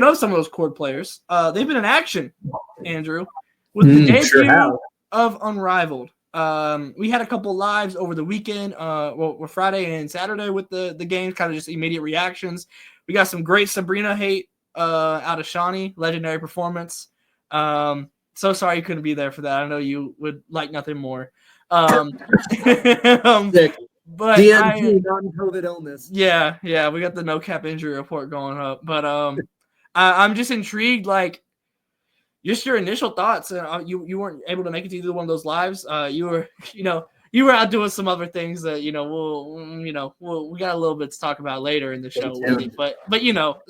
speaking of some of those chord players, they've been in action, Andrew, with the debut of Unrivaled. We had a couple lives over the weekend, Friday and Saturday with the games, kind of just immediate reactions. We got some great Sabrina hate out of Shawnee, legendary performance. So sorry you couldn't be there for that. I know you would like nothing more. But DMG, non-COVID illness. Yeah, we got the no cap injury report going up. But I'm just intrigued, like, just your initial thoughts. You weren't able to make it to either one of those lives. You were out doing some other things that we got a little bit to talk about later in the show with you, but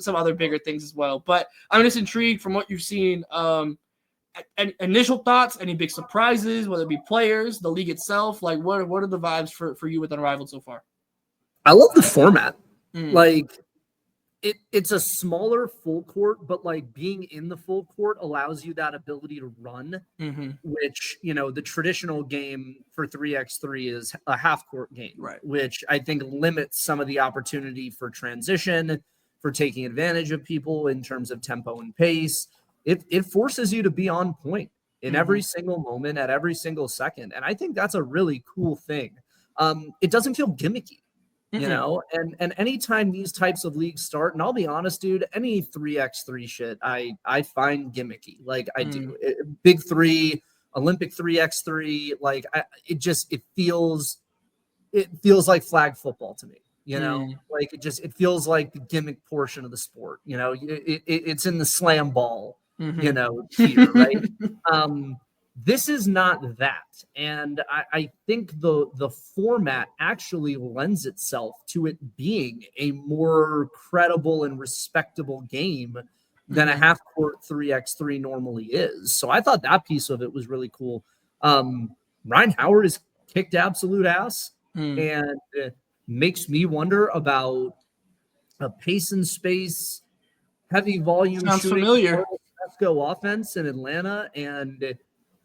some other bigger things as well. But I'm just intrigued from what you've seen. Any initial thoughts, any big surprises, whether it be players, the league itself, like what are the vibes for you with Unrivaled so far? I love the format. Like it's a smaller full court, but like being in the full court allows you that ability to run, which, the traditional game for 3x3 is a half court game, right? Which I think limits some of the opportunity for transition, for taking advantage of people in terms of tempo and pace. It forces you to be on point in every single moment at every single second. And I think that's a really cool thing. It doesn't feel gimmicky, and anytime these types of leagues start, and I'll be honest, dude, any 3x3 shit, I find gimmicky. Like I do big three, Olympic 3x3. Like it feels like flag football to me. Like it feels like the gimmick portion of the sport. It's in the slam ball. Tier, right? This is not that. And I think the format actually lends itself to it being a more credible and respectable game than a half-court 3x3 normally is. So I thought that piece of it was really cool. Ryan Howard has kicked absolute ass, and it makes me wonder about a pace and space, heavy volume Sounds shooting familiar. go offense in Atlanta. And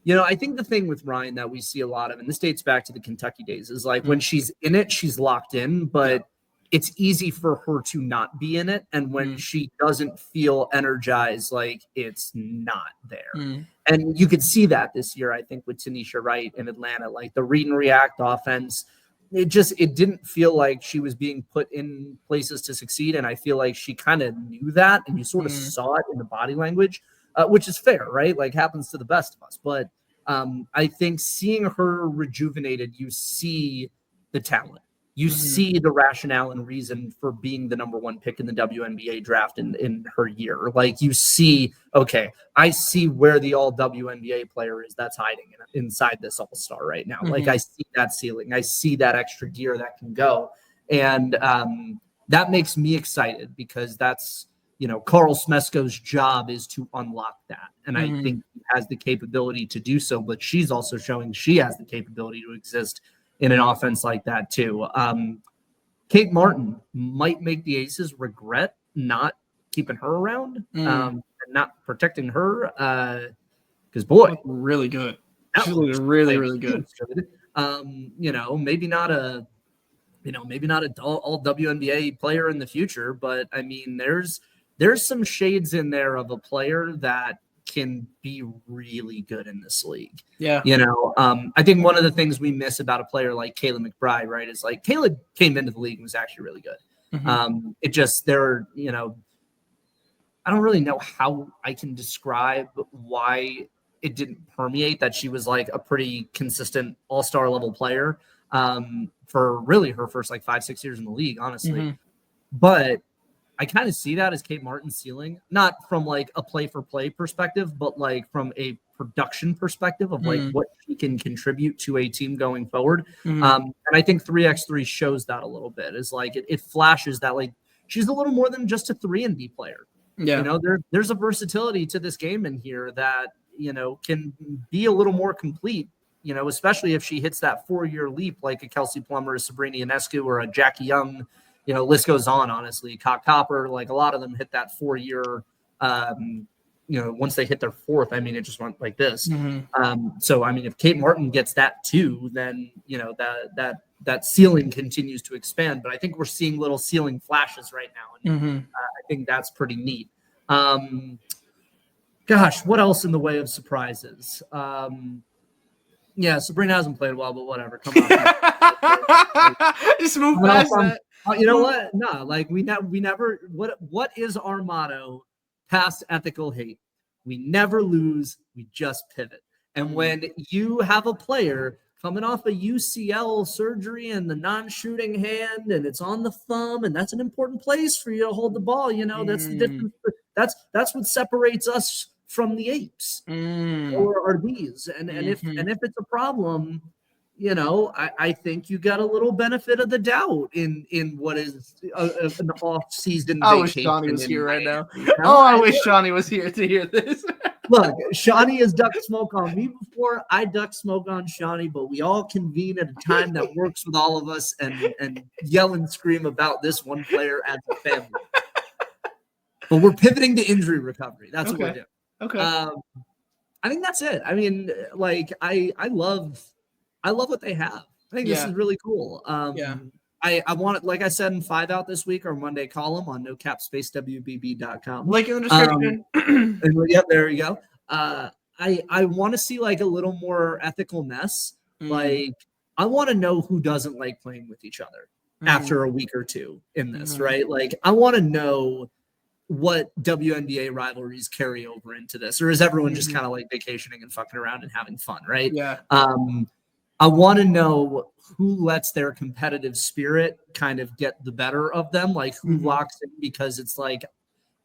I think the thing with Ryan that we see a lot of, and this dates back to the Kentucky days, is like when she's in it, she's locked in, but it's easy for her to not be in it. And when she doesn't feel energized, like it's not there. And you could see that this year, I think, with Tanisha Wright in Atlanta, like the read and react offense. It didn't feel like she was being put in places to succeed. And I feel like she kind of knew that, and you sort of saw it in the body language, which is fair, right? Like happens to the best of us. But I think seeing her rejuvenated, you see the talent, you see the rationale and reason for being the number one pick in the WNBA draft in her year. Like you see, okay, I see where the all WNBA player is that's hiding inside this all-star right now. Like I see that ceiling. I see that extra gear that can go. And that makes me excited because that's, Carl Smesko's job is to unlock that. And I think he has the capability to do so, but she's also showing she has the capability to exist in an offense like that too. Kate Martin might make the Aces regret not keeping her around and not protecting her. Because boy, really good. She was really, really good. Maybe not a all WNBA player in the future, but I mean, there's some shades in there of a player that can be really good in this league. Yeah. I think one of the things we miss about a player like Kayla McBride, right, is like Kayla came into the league and was actually really good. It just, I don't really know how I can describe why it didn't permeate that she was like a pretty consistent all-star level player for really her first like 5-6 years in the league, honestly. But I kind of see that as Kate Martin's ceiling, not from like a play for play perspective, but like from a production perspective of like what she can contribute to a team going forward. And I think 3x3 shows that a little bit, is like it flashes that like she's a little more than just a 3-and-D player. Yeah. There's a versatility to this game in here that, can be a little more complete, especially if she hits that 4-year leap like a Kelsey Plummer, a Sabrina Ionescu, or a Jackie Young. List goes on, honestly. Cock Copper, like a lot of them hit that 4-year, once they hit their 4th, I mean, it just went like this. So, I mean, if Kate Martin gets that too, then, that ceiling continues to expand. But I think we're seeing little ceiling flashes right now. And I think that's pretty neat. Gosh, what else in the way of surprises? Yeah, Sabrina hasn't played well, but whatever. Come on. Just move past that. You know what? No, like we never. What is our motto? Past ethical hate. We never lose. We just pivot. And when you have a player coming off a UCL surgery and the non-shooting hand, and it's on the thumb, and that's an important place for you to hold the ball. You know, that's the difference. That's what separates us from the apes or are these. And if it's a problem, you know, I think you got a little benefit of the doubt in what is an off-season. I wish Shawnee was here right now. I wish Shawnee was here to hear this. Look, Shawnee has ducked smoke on me before. I ducked smoke on Shawnee, but we all convene at a time that works with all of us and yell and scream about this one player as a family. But we're pivoting to injury recovery. That's what we're doing. Okay. I think that's it. I mean, like I love what they have. I think this is really cool. I want it, like I said, in 5 Out this week, our Monday column on nocapspacewbb.com. Link in the description. Yep, there you go. I want to see like a little more ethicalness. Like I want to know who doesn't like playing with each other after a week or two in this, right? Like I want to know what WNBA rivalries carry over into this, or is everyone just kind of like vacationing and fucking around and having fun, right? Yeah. I want to know who lets their competitive spirit kind of get the better of them, like who locks in because it's like,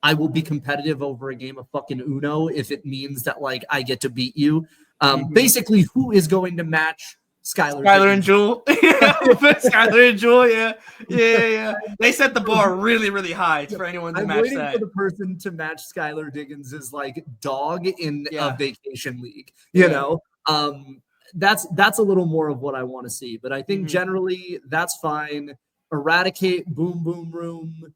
I will be competitive over a game of fucking Uno if it means that like I get to beat you. Basically, who is going to match Skylar and Jewel? Skylar and Jewel, yeah. They set the bar really, really high for anyone to match that. I'm waiting for the person to match Skylar Diggins' like dog in a vacation league, you know? That's a little more of what I want to see, but I think generally that's fine. Eradicate boom boom room,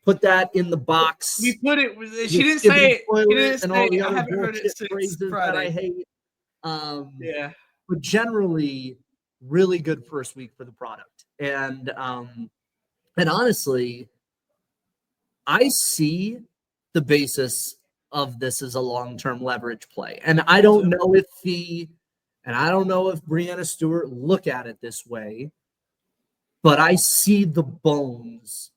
put that in the box. We put it. She didn't say it. She didn't say all the I other haven't heard it since Friday. That I hate. But generally, really good first week for the product, and honestly, I see the basis of this as a long-term leverage play, and I don't know if Breanna Stewart look at it this way, but I see the bones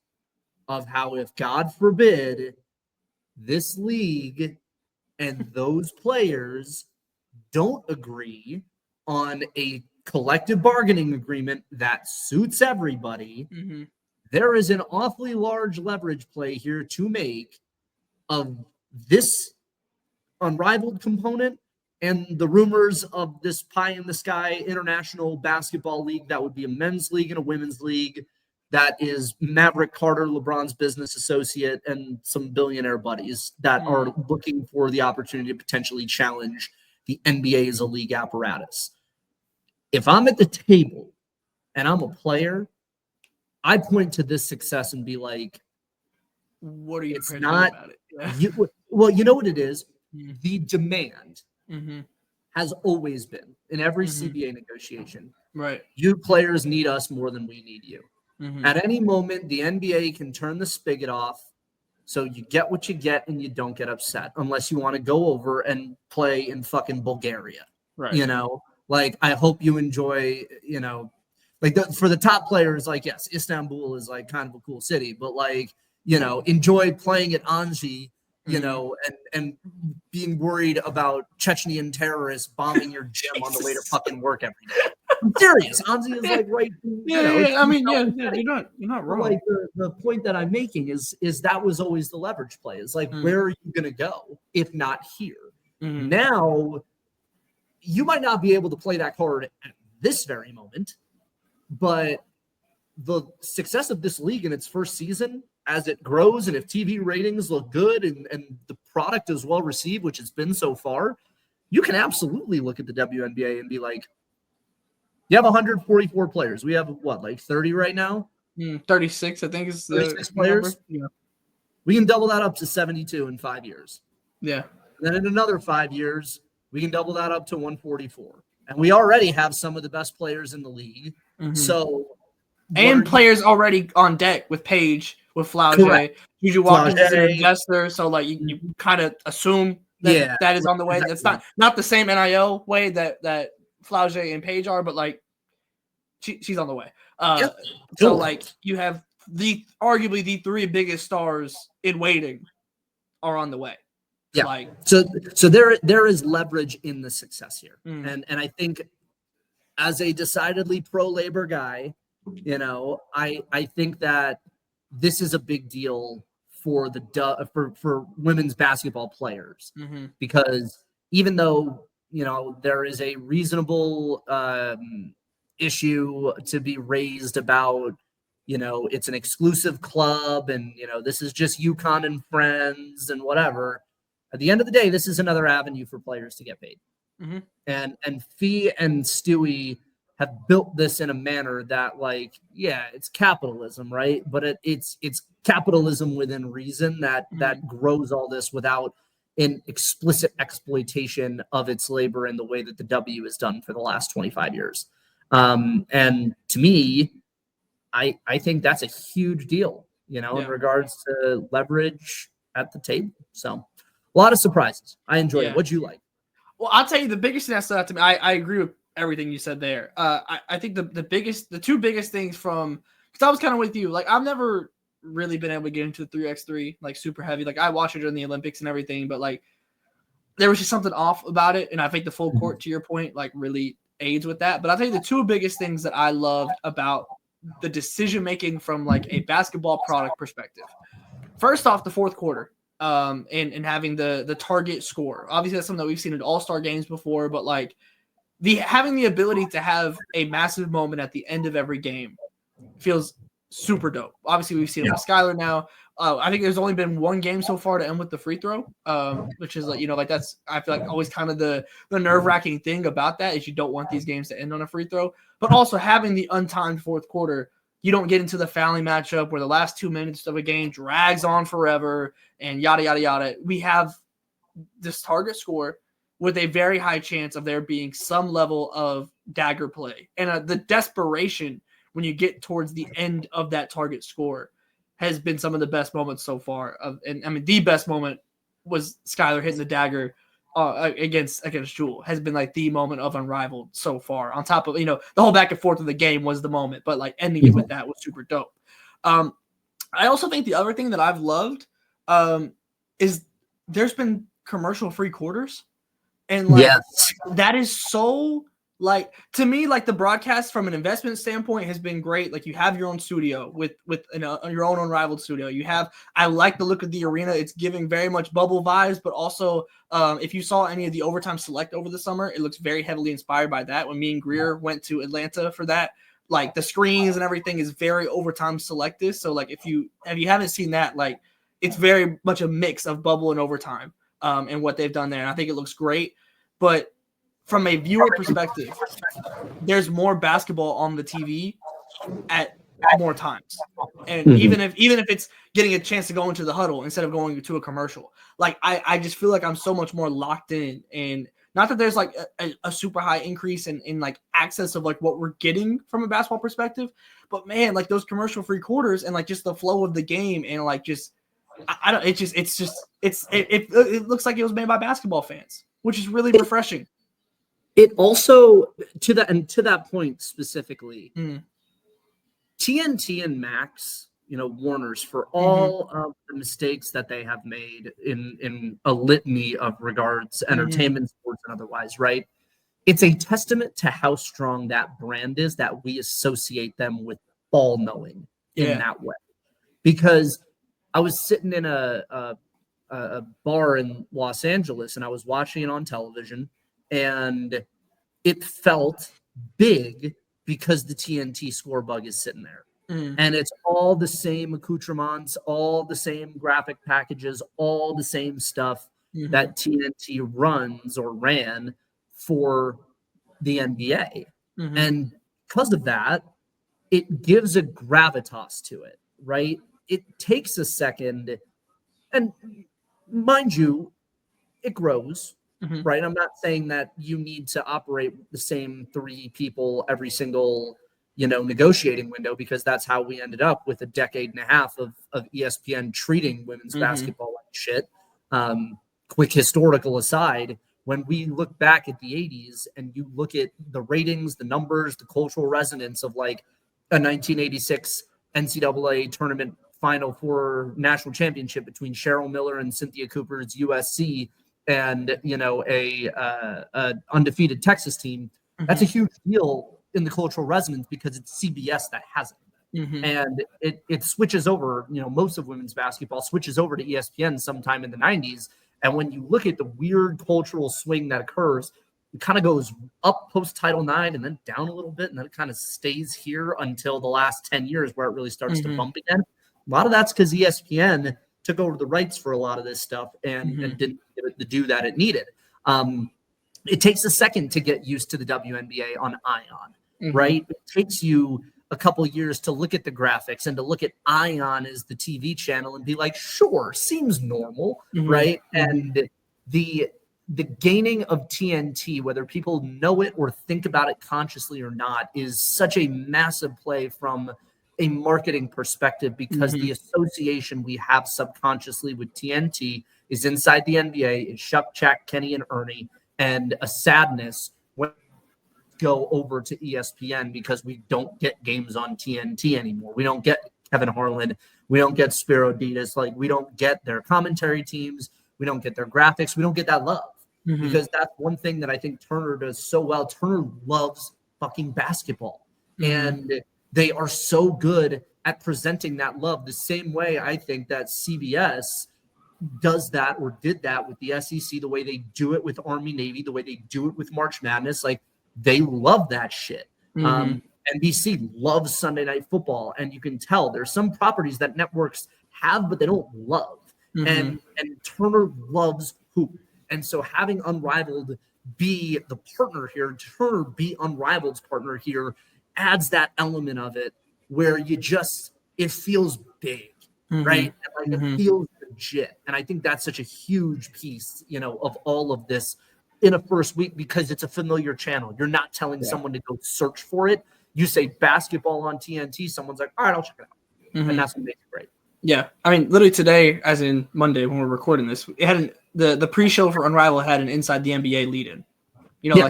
of how, if God forbid, this league and those players don't agree on a collective bargaining agreement that suits everybody, there is an awfully large leverage play here to make of this unrivaled component and the rumors of this pie in the sky international basketball league that would be a men's league and a women's league that is Maverick Carter, LeBron's business associate, and some billionaire buddies that are looking for the opportunity to potentially challenge the NBA as a league apparatus. If I'm at the table and I'm a player, I point to this success and be like, what are you it's not about it? Yeah. Well, you know what it is? The demand has always been in every CBA negotiation. Right. You players need us more than we need you. At any moment, the NBA can turn the spigot off, so you get what you get and you don't get upset unless you want to go over and play in fucking Bulgaria. Right. You know, like I hope you enjoy, you know, like for the top players, like, yes, Istanbul is like kind of a cool city, but like, you know, enjoy playing at Anji, you know, and being worried about Chechnyan terrorists bombing your gym on the way to fucking work every day. I'm serious. Anzi is like right. I mean, you're not wrong. Like the point that I'm making is that was always the leverage play. Is like, where are you going to go if not here? Now, you might not be able to play that card at this very moment, but the success of this league in its first season, as it grows, and if TV ratings look good and the product is well received, which it's been so far, you can absolutely look at the WNBA and be like, you have 144 players. We have what, like 30 right now? 36, I think is 36 players. Yeah. We can double that up to 72 in 5 years. Yeah. And then in another 5 years, we can double that up to 144. And we already have some of the best players in the league. So, and players already on deck with Paige with Flauge. Correct. Juju Watkins is an Flauge. investor, so like you kind of assume that that is on the way. Exactly. That's not the same NIL way that Flauge and Page are, but like she's on the way. So like you have arguably the three biggest stars in waiting are on the way. Yeah. Like so there is leverage in the success here. And I think as a decidedly pro-labor guy, I think that this is a big deal for for women's basketball players, because even though there is a reasonable issue to be raised about it's an exclusive club and this is just UConn and friends and whatever, at the end of the day this is another avenue for players to get paid. And Fee and Stewie have built this in a manner that, like, yeah, it's capitalism, right? But it's capitalism within reason that grows all this without an explicit exploitation of its labor in the way that the W has done for the last 25 years. And to me, I think that's a huge deal, in regards to leverage at the table. So a lot of surprises. I enjoyed it. What'd you like? Well, I'll tell you the biggest thing that stood out to me. I agree with everything you said there. I think the two biggest things because I was kind of with you. Like I've never really been able to get into the 3x3 like super heavy. Like I watched it during the Olympics and everything, but like there was just something off about it. And I think the full court, to your point, like really aids with that. But I'll tell you the two biggest things that I loved about the decision making from like a basketball product perspective. First off, the fourth quarter. And having the target score. Obviously, that's something that we've seen in all-star games before, but like having the ability to have a massive moment at the end of every game feels super dope. Obviously, we've seen it with Skylar now. I think there's only been one game so far to end with the free throw, which is like, like that's, I feel like always kind of the nerve-wracking thing about that is you don't want these games to end on a free throw, but also having the untimed fourth quarter. You don't get into the fouling matchup where the last 2 minutes of a game drags on forever and yada, yada, yada. We have this target score with a very high chance of there being some level of dagger play. And the desperation when you get towards the end of that target score has been some of the best moments so far. And I mean, the best moment was Skylar hitting the dagger against Jewel has been like the moment of Unrivaled so far. On top of, the whole back and forth of the game was the moment, but like ending it with that was super dope. I also think the other thing that I've loved is there's been commercial-free quarters. And like that is so like to me, like the broadcast from an investment standpoint has been great. Like you have your own studio with your own Unrivaled studio. I like the look of the arena. It's giving very much bubble vibes, but also if you saw any of the Overtime Select over the summer, it looks very heavily inspired by that. When me and Greer went to Atlanta for that, like the screens and everything is very Overtime Selected. So like if you haven't seen that, like it's very much a mix of bubble and overtime and what they've done there. And I think it looks great, but from a viewer perspective, there's more basketball on the TV at more times. And even if it's getting a chance to go into the huddle instead of going to a commercial, like I just feel like I'm so much more locked in. And not that there's like a super high increase in like access of like what we're getting from a basketball perspective, but man, like those commercial free quarters and like just the flow of the game and like just I don't it looks like it was made by basketball fans, which is really refreshing. It also to that point specifically, TNT and Max, Warner's, for all of the mistakes that they have made in a litany of regards, entertainment, sports, and otherwise, right? It's a testament to how strong that brand is that we associate them with ball knowing in that way. Because I was sitting in a bar in Los Angeles and I was watching it on television, and it felt big because the TNT score bug is sitting there. And it's all the same accoutrements, all the same graphic packages, all the same stuff that TNT runs or ran for the NBA. And because of that, it gives a gravitas to it, right? It takes a second, and mind you, it grows. Right. I'm not saying that you need to operate with the same three people every single, negotiating window, because that's how we ended up with a decade and a half of ESPN treating women's basketball like shit. Quick historical aside, when we look back at the 80s and you look at the ratings, the numbers, the cultural resonance of like a 1986 NCAA tournament Final Four national championship between Cheryl Miller and Cynthia Cooper's USC and, a undefeated Texas team, that's a huge deal in the cultural resonance because it's CBS that has it. And it switches over, most of women's basketball switches over to ESPN sometime in the 90s. And when you look at the weird cultural swing that occurs, it kind of goes up post Title IX and then down a little bit. And then it kind of stays here until the last 10 years where it really starts to bump again. A lot of that's because ESPN took over the rights for a lot of this stuff and didn't give it the due that it needed. It takes a second to get used to the WNBA on ION, right? It takes you a couple of years to look at the graphics and to look at ION as the TV channel and be like, sure, seems normal, right? And the gaining of TNT, whether people know it or think about it consciously or not, is such a massive play from a marketing perspective because the association we have subconsciously with TNT is inside the NBA, is Chuck, Jack, Kenny, and Ernie, and a sadness when go over to ESPN because we don't get games on TNT anymore. We don't get Kevin Harlan. We don't get Spiro Ditas. Like, we don't get their commentary teams. We don't get their graphics. We don't get that love because that's one thing that I think Turner does so well. Turner loves fucking basketball. And they are so good at presenting that love the same way I think that CBS does that or did that with the SEC, the way they do it with Army Navy, the way they do it with March Madness. Like, they love that shit. NBC loves Sunday Night Football, and you can tell there's some properties that networks have, but they don't love. And Turner loves hoop. And so having Unrivaled be the partner here, Turner be Unrivaled's partner here, adds that element of it where it feels big, right? And like it feels legit. And I think that's such a huge piece, of all of this in a first week because it's a familiar channel. You're not telling someone to go search for it. You say basketball on TNT, someone's like, all right, I'll check it out. And that's what makes it great. Yeah. I mean, literally today, as in Monday when we're recording this, it had the pre-show for Unrivaled had an Inside the NBA lead-in.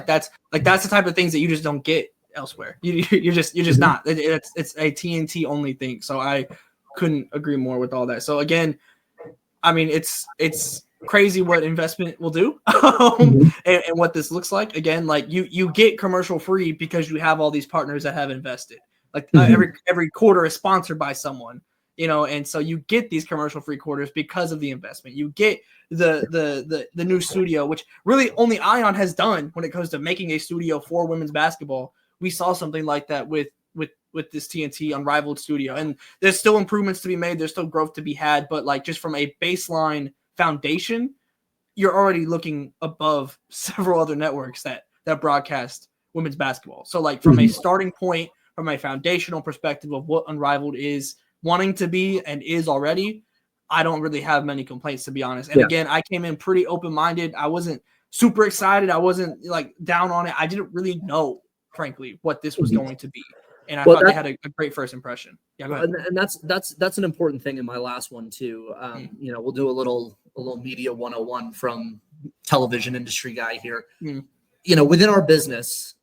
That's the type of things that you just don't get elsewhere. You're just not. It's a TNT only thing. So I couldn't agree more with all that. So again, I mean, it's crazy what investment will do and what this looks like. Again, like you get commercial free because you have all these partners that have invested. Like every quarter is sponsored by someone, and so you get these commercial free quarters because of the investment. You get the new studio, which really only ION has done when it comes to making a studio for women's basketball. We saw something like that with this TNT Unrivaled studio, and there's still improvements to be made. There's still growth to be had, but like just from a baseline foundation, you're already looking above several other networks that broadcast women's basketball. So like from a starting point, from a foundational perspective of what Unrivaled is wanting to be and is already, I don't really have many complaints, to be honest. And again, I came in pretty open-minded. I wasn't super excited. I wasn't like down on it. I didn't really know, frankly, what this was going to be. And I thought they had a great first impression. Yeah, go ahead. And that's an important thing in my last one too. We'll do a little media 101 from television industry guy here. Within our business,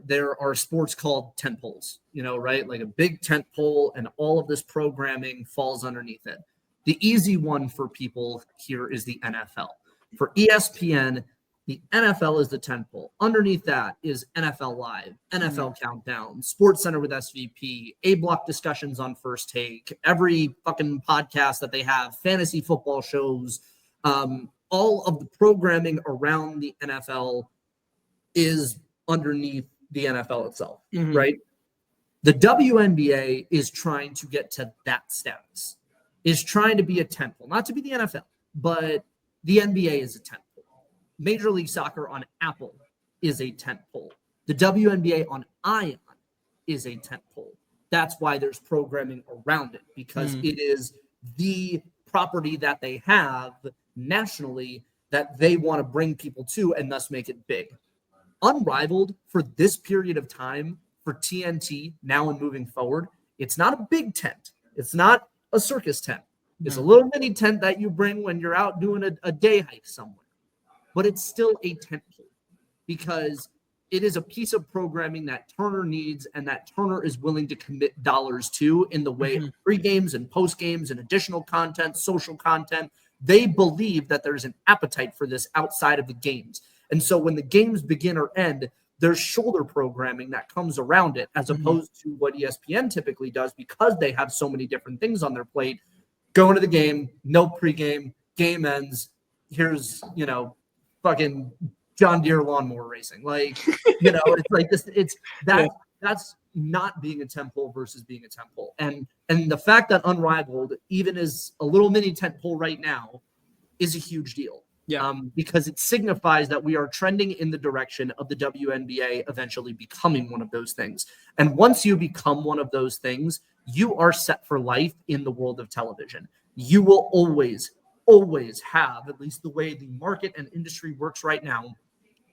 there are sports called tent poles, right? Like a big tent pole and all of this programming falls underneath it. The easy one for people here is the NFL. For ESPN, the NFL is the tent pole. Underneath that is NFL Live, NFL Countdown, Sports Center with SVP, A-Block discussions on First Take, every fucking podcast that they have, fantasy football shows, all of the programming around the NFL is underneath the NFL itself, right? The WNBA is trying to get to that status, is trying to be a tent pole, not to be the NFL, but the NBA is a tent pole. Major League Soccer on Apple is a tent pole. The WNBA on ION is a tent pole. That's why there's programming around it, because it is the property that they have nationally that they want to bring people to and thus make it big. Unrivaled for this period of time for TNT now and moving forward, it's not a big tent. It's not a circus tent. It's a little mini tent that you bring when you're out doing a day hike somewhere. But it's still a tent pole because it is a piece of programming that Turner needs and that Turner is willing to commit dollars to in the way of pre-games and post-games and additional content, social content. They believe that there's an appetite for this outside of the games. And so when the games begin or end, there's shoulder programming that comes around it as opposed to what ESPN typically does because they have so many different things on their plate. Go into the game, no pregame, game ends. Here's, fucking John Deere lawnmower racing. Like, it's like this. That's not being a temple versus being a temple. And the fact that Unrivaled even is a little mini tent pole right now is a huge deal. Yeah. Because it signifies that we are trending in the direction of the WNBA eventually becoming one of those things. And once you become one of those things, you are set for life in the world of television. You will always have, at least the way the market and industry works right now,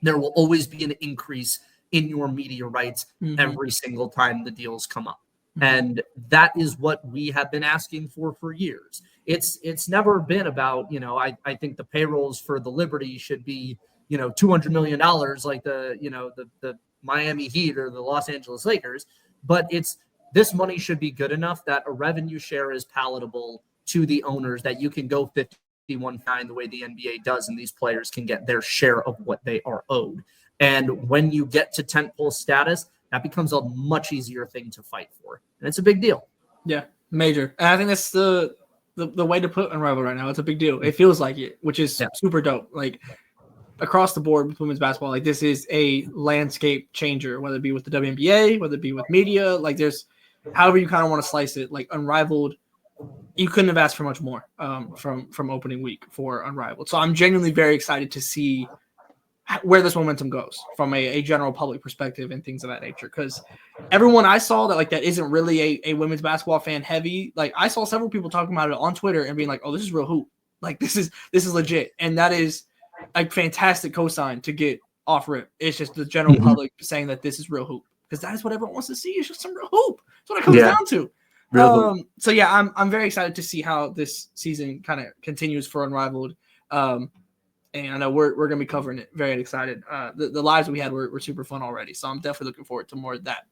there will always be an increase in your media rights every single time the deals come up. And that is what we have been asking for years. It's never been about, I think the payrolls for the Liberty should be, $200 million like the Miami Heat or the Los Angeles Lakers. But this money should be good enough that a revenue share is palatable to the owners, that you can go 51-9 the way the NBA does, and these players can get their share of what they are owed. And when you get to tentpole status, that becomes a much easier thing to fight for. And it's a big deal. Yeah, major. And I think that's the way to put Unrivaled right now. It's a big deal. It feels like it, which is super dope. Like across the board with women's basketball, like this is a landscape changer, whether it be with the WNBA, whether it be with media, like there's however you kind of want to slice it, like Unrivaled, you couldn't have asked for much more from opening week for Unrivaled. So I'm genuinely very excited to see where this momentum goes from a general public perspective and things of that nature. Because everyone I saw that isn't really a women's basketball fan heavy, like I saw several people talking about it on Twitter and being like, oh, this is real hoop. Like this is legit. And that is a fantastic cosign to get off rip. It's just the general public saying that this is real hoop, because that is what everyone wants to see. It's just some real hoop. That's what it comes down to. So yeah, I'm very excited to see how this season kind of continues for Unrivaled. And I know we're going to be covering it. Very excited. The lives we had were super fun already. So I'm definitely looking forward to more of that.